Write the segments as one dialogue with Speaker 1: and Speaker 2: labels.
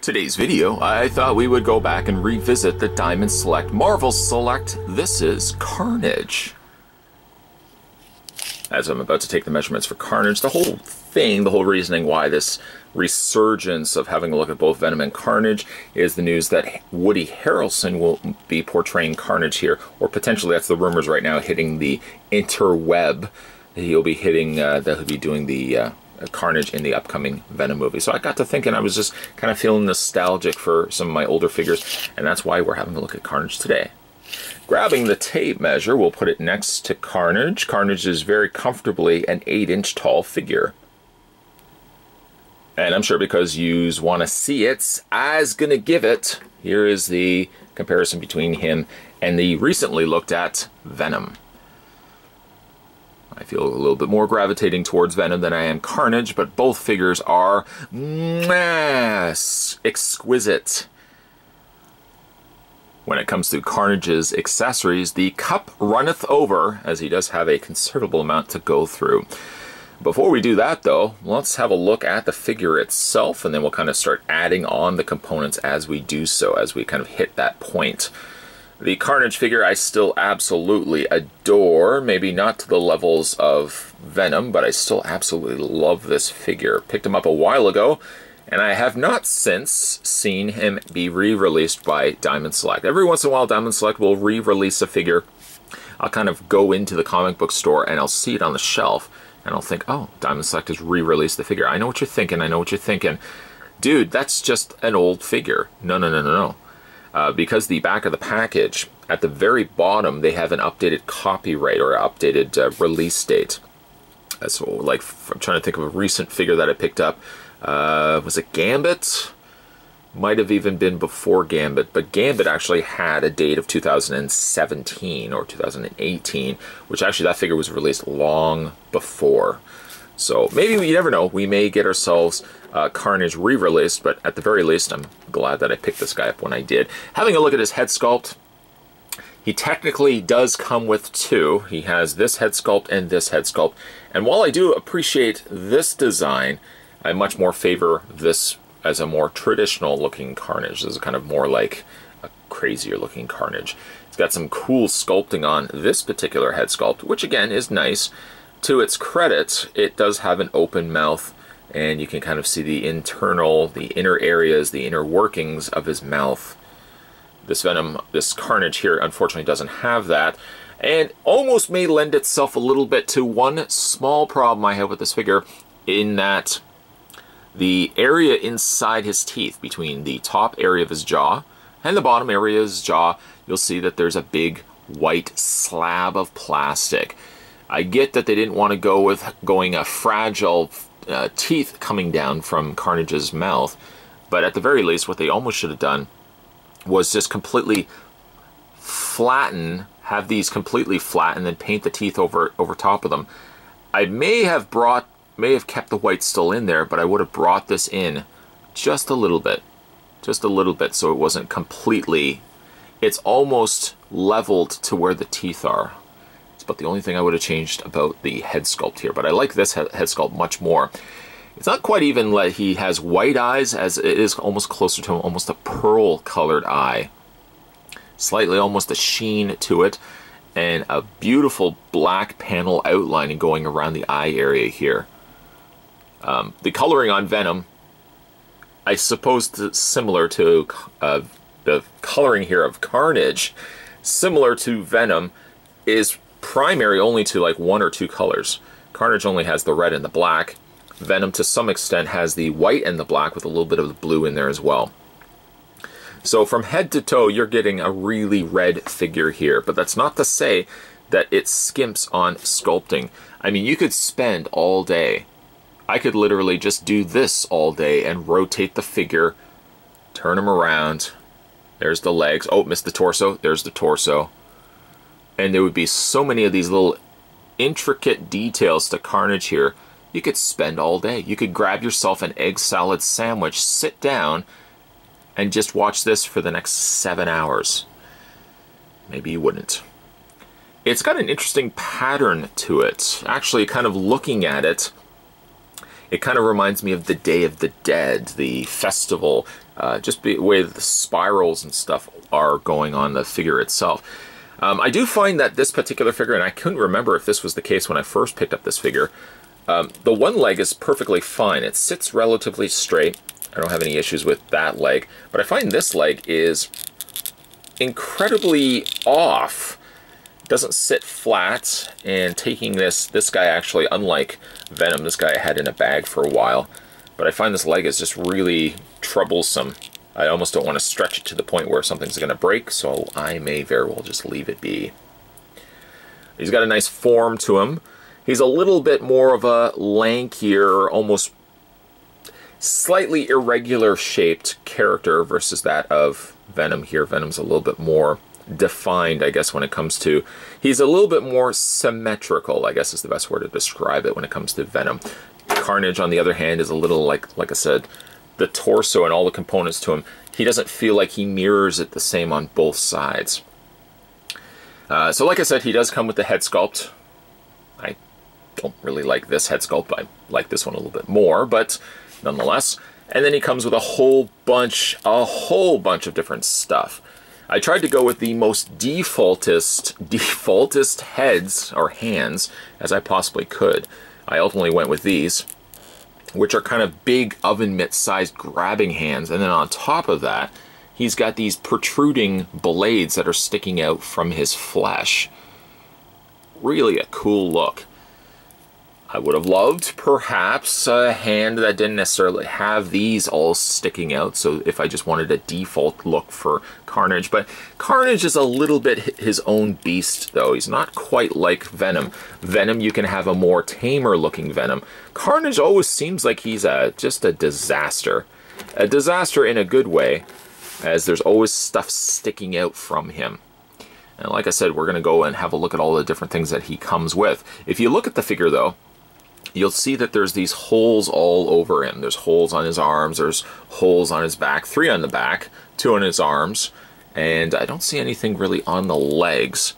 Speaker 1: Today's video, I thought we would go back and revisit the Diamond Select Marvel Select. This is Carnage. As I'm about to take the measurements for Carnage, the whole thing, the whole reasoning why this resurgence of having a look at both Venom and Carnage is the news that Woody Harrelson will be portraying Carnage here, or potentially that's the rumors right now hitting the interweb. He'll be hitting, that he'll be doing the Carnage in the upcoming Venom movie. So I got to thinking, I was just kind of feeling nostalgic for some of my older figures, and that's why we're having a look at Carnage today. Grabbing the tape measure, we'll put it next to Carnage. Carnage is very comfortably an 8-inch tall figure. And I'm sure because you want to see it, I's gonna give it. Here is the comparison between him and the recently looked at Venom. I feel a little bit more gravitating towards Venom than I am Carnage, but both figures are exquisite. When it comes to Carnage's accessories, the cup runneth over, as he does have a considerable amount to go through. Before we do that, though, let's have a look at the figure itself, and then we'll kind of start adding on the components as we do so, as we kind of hit that point. The Carnage figure I still absolutely adore, maybe not to the levels of Venom, but I still absolutely love this figure. Picked him up a while ago, and I have not since seen him be re-released by Diamond Select. Every once in a while, Diamond Select will re-release a figure. I'll kind of go into the comic book store, and I'll see it on the shelf, and I'll think, oh, Diamond Select has re-released the figure. I know what you're thinking, I know what you're thinking. Dude, that's just an old figure. No, no, no, no, no. Because the back of the package, at the very bottom, they have an updated copyright or updated release date. So, like, I'm trying to think of a recent figure that I picked up. Was it Gambit? Might have even been before Gambit, but Gambit actually had a date of 2017 or 2018, which actually that figure was released long before. So maybe, you never know, we may get ourselves Carnage re-released, but at the very least, I'm glad that I picked this guy up when I did. Having a look at his head sculpt, he technically does come with two. He has this head sculpt and this head sculpt. And while I do appreciate this design, I much more favor this as a more traditional looking Carnage. This is kind of more like a crazier looking Carnage. It's got some cool sculpting on this particular head sculpt, which again is nice. To its credit, it does have an open mouth, and you can kind of see the inner areas, the inner workings of his mouth. This Venom, this Carnage here, unfortunately doesn't have that, and almost may lend itself a little bit to one small problem I have with this figure, in that the area inside his teeth, between the top area of his jaw and the bottom area of his jaw, you'll see that there's a big white slab of plastic. I get that they didn't want to go with a fragile teeth coming down from Carnage's mouth, but at the very least, what they almost should have done was just completely flatten, have these completely flat, and then paint the teeth over top of them. I may have kept the white still in there, but I would have brought this in just a little bit, so it wasn't completely. It's almost leveled to where the teeth are. But the only thing I would have changed about the head sculpt here. But I like this head sculpt much more. It's not quite even like he has white eyes, as it is almost closer to almost a pearl colored eye. Slightly almost a sheen to it. And a beautiful black panel outlining going around the eye area here. The coloring on Venom, I suppose similar to the coloring here of Carnage, similar to Venom, is primary only to like one or two colors. Carnage only has the red and the black. Venom to some extent has the white and the black with a little bit of the blue in there as well. So from head to toe, you're getting a really red figure here, but that's not to say that it skimps on sculpting. I mean, you could spend all day. I could literally just do this all day and rotate the figure, turn him around. There's the legs. Oh, missed the torso. There's the torso. And there would be so many of these little intricate details to Carnage here. You could spend all day. You could grab yourself an egg salad sandwich, sit down, and just watch this for the next 7 hours. Maybe you wouldn't. It's got an interesting pattern to it. Actually, kind of looking at it, it kind of reminds me of the Day of the Dead, the festival just the way the spirals and stuff are going on the figure itself. I do find that this particular figure, and I couldn't remember if this was the case when I first picked up this figure, the one leg is perfectly fine. It sits relatively straight. I don't have any issues with that leg, but I find this leg is incredibly off. It doesn't sit flat, and taking this guy actually, unlike Venom, this guy I had in a bag for a while, but I find this leg is just really troublesome. I almost don't want to stretch it to the point where something's going to break, so I may very well just leave it be. He's got a nice form to him. He's a little bit more of a lankier, almost slightly irregular shaped character versus that of Venom here. Venom's a little bit more defined, I guess, when it comes to... He's a little bit more symmetrical, I guess is the best word to describe it when it comes to Venom. Carnage, on the other hand, is a little like I said, the torso and all the components to him, he doesn't feel like he mirrors it the same on both sides. So like I said, he does come with the head sculpt. I don't really like this head sculpt. I like this one a little bit more, but nonetheless. And then he comes with a whole bunch of different stuff. I tried to go with the most defaultest heads or hands as I possibly could. I ultimately went with these, which are kind of big oven mitt sized grabbing hands, and then on top of that he's got these protruding blades that are sticking out from his flesh. Really a cool look. I would have loved perhaps a hand that didn't necessarily have these all sticking out, so if I just wanted a default look for Carnage. But Carnage is a little bit his own beast, though. He's not quite like Venom. Venom, you can have a more tamer looking Venom. Carnage always seems like he's just a disaster. A disaster in a good way, as there's always stuff sticking out from him. And like I said, we're going to go and have a look at all the different things that he comes with. If you look at the figure, though, you'll see that there's these holes all over him. There's holes on his arms, there's holes on his back, 3 on the back, 2 on his arms, and I don't see anything really on the legs.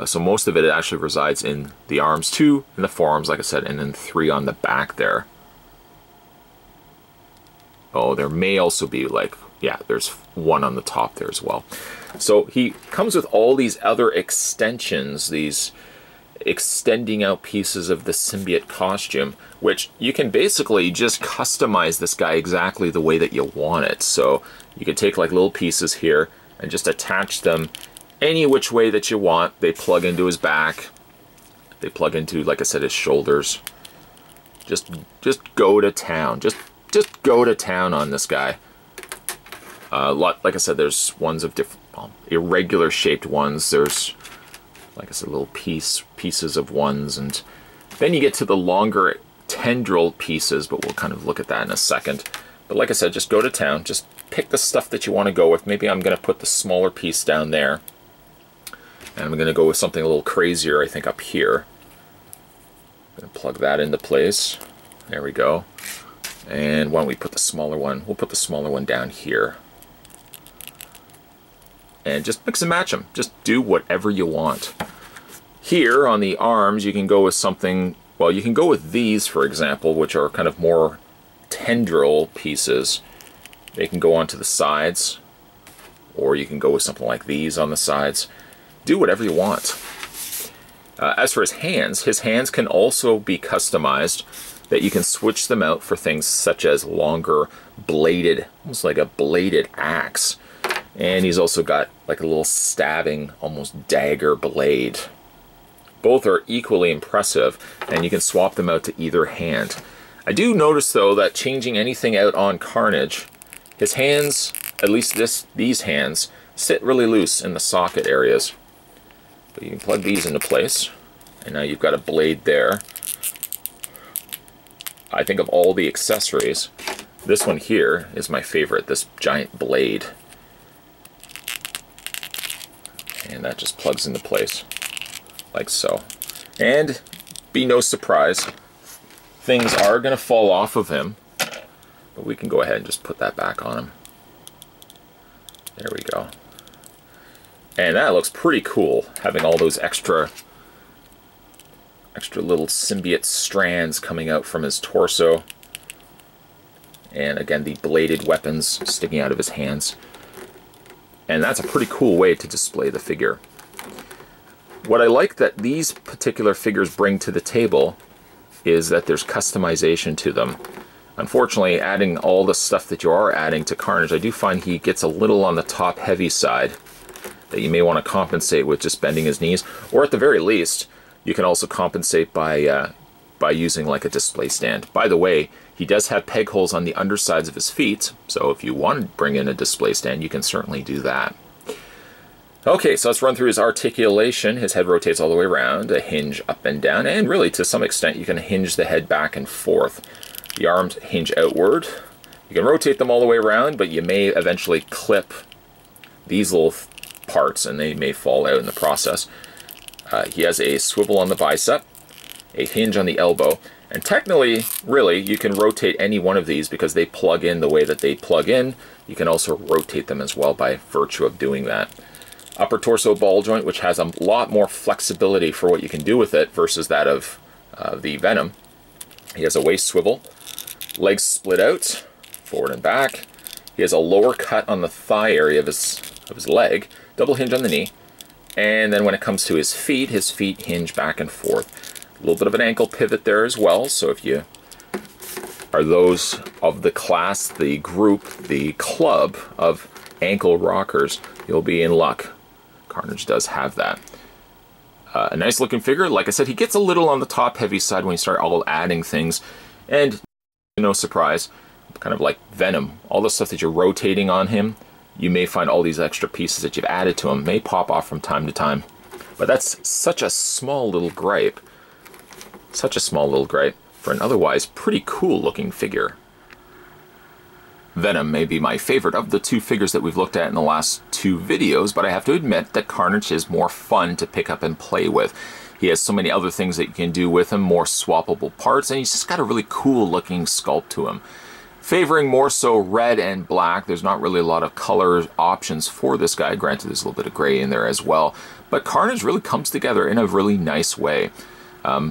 Speaker 1: So most of it actually resides in the arms, 2 in the forearms, like I said, and then 3 on the back there. Oh, there may also be yeah, there's 1 on the top there as well. So he comes with all these other extensions, these extending out pieces of the symbiote costume, which you can basically just customize this guy exactly the way that you want it. So you can take like little pieces here and just attach them any which way that you want. They plug into his back. They plug into, like I said, his shoulders. Just go to town. Just go to town on this guy. Like I said, there's ones of different irregular shaped ones. There's, like I said, little pieces of ones, and then you get to the longer tendril pieces, but we'll kind of look at that in a second. But like I said, just go to town. Just pick the stuff that you want to go with. Maybe I'm going to put the smaller piece down there, and I'm going to go with something a little crazier, I think, up here. I'm going to plug that into place. There we go. And why don't we put the smaller one? We'll put the smaller one down here. And just mix and match them. Just do whatever you want. Here on the arms, you can go with something, well, you can go with these, for example, which are kind of more tendril pieces. They can go onto the sides, or you can go with something like these on the sides. Do whatever you want. As for his hands can also be customized, that you can switch them out for things such as longer bladed, almost like a bladed axe. And he's also got like a little stabbing, almost dagger blade. Both are equally impressive, and you can swap them out to either hand. I do notice, though, that changing anything out on Carnage, his hands, at least these hands, sit really loose in the socket areas. But you can plug these into place, and now you've got a blade there. I think of all the accessories, this one here is my favorite, this giant blade. And that just plugs into place, like so. And be no surprise, things are going to fall off of him, but we can go ahead and just put that back on him. There we go. And that looks pretty cool, having all those extra little symbiote strands coming out from his torso. And again, the bladed weapons sticking out of his hands. And that's a pretty cool way to display the figure. What I like that these particular figures bring to the table is that there's customization to them. Unfortunately, adding all the stuff that you are adding to Carnage, I do find he gets a little on the top heavy side that you may want to compensate with just bending his knees, or at the very least, you can also compensate by using like a display stand. By the way, he does have peg holes on the undersides of his feet, so if you want to bring in a display stand, you can certainly do that. Okay, so let's run through his articulation. His head rotates all the way around, a hinge up and down, and really to some extent you can hinge the head back and forth. The arms hinge outward. You can rotate them all the way around, but you may eventually clip these little parts and they may fall out in the process. He has a swivel on the bicep, a hinge on the elbow, and technically, really, you can rotate any one of these because they plug in the way that they plug in. You can also rotate them as well by virtue of doing that. Upper torso ball joint, which has a lot more flexibility for what you can do with it versus that of the Venom. He has a waist swivel, legs split out, forward and back. He has a lower cut on the thigh area of his leg, double hinge on the knee, and then when it comes to his feet hinge back and forth. A little bit of an ankle pivot there as well, so if you are those of the class, the group, the club of ankle rockers, you'll be in luck. Carnage does have that. A nice looking figure. Like I said, he gets a little on the top heavy side when you start all adding things, and no surprise, kind of like Venom, all the stuff that you're rotating on him, you may find all these extra pieces that you've added to him may pop off from time to time. But that's such a small little gripe. Such a small little gripe for an otherwise pretty cool looking figure. Venom may be my favorite of the two figures that we've looked at in the last two videos, but I have to admit that Carnage is more fun to pick up and play with. He has so many other things that you can do with him, more swappable parts, and he's just got a really cool looking sculpt to him. Favoring more so red and black, there's not really a lot of color options for this guy. Granted, there's a little bit of gray in there as well, but Carnage really comes together in a really nice way.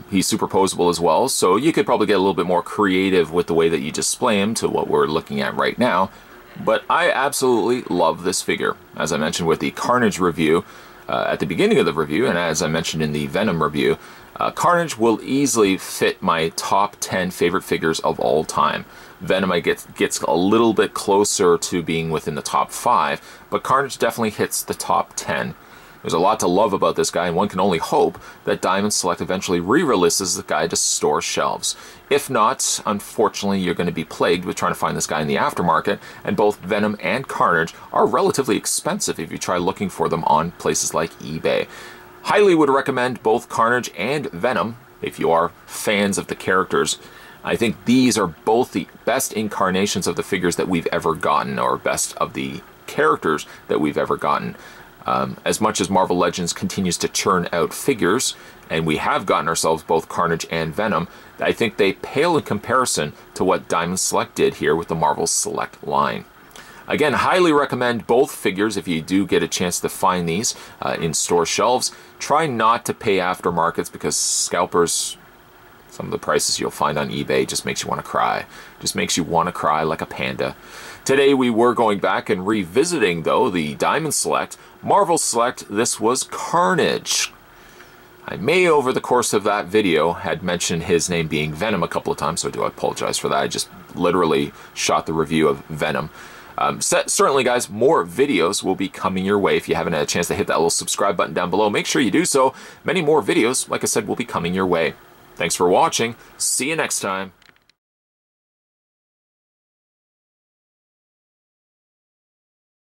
Speaker 1: He's superposable as well, so you could probably get a little bit more creative with the way that you display him to what we're looking at right now. But I absolutely love this figure. As I mentioned with the Carnage review at the beginning of the review, and as I mentioned in the Venom review, Carnage will easily fit my top 10 favorite figures of all time. Venom gets a little bit closer to being within the top 5, but Carnage definitely hits the top 10. There's a lot to love about this guy, and one can only hope that Diamond Select eventually re-releases the guy to store shelves. If not, unfortunately, you're going to be plagued with trying to find this guy in the aftermarket, and both Venom and Carnage are relatively expensive if you try looking for them on places like eBay. Highly would recommend both Carnage and Venom if you are fans of the characters. I think these are both the best incarnations of the figures that we've ever gotten, or best of the characters that we've ever gotten. As much as Marvel Legends continues to churn out figures, and we have gotten ourselves both Carnage and Venom, I think they pale in comparison to what Diamond Select did here with the Marvel Select line. Again, highly recommend both figures if you do get a chance to find these in store shelves. Try not to pay aftermarkets because scalpers, some of the prices you'll find on eBay just makes you want to cry. Just makes you want to cry like a panda. Today we were going back and revisiting, though, the Diamond Select. Marvel Select, this was Carnage. I may, over the course of that video, had mentioned his name being Venom a couple of times, so I do apologize for that. I just literally shot the review of Venom. Certainly, guys, more videos will be coming your way. If you haven't had a chance to hit that little subscribe button down below, make sure you do so. Many more videos, like I said, will be coming your way. Thanks for watching. See you next time.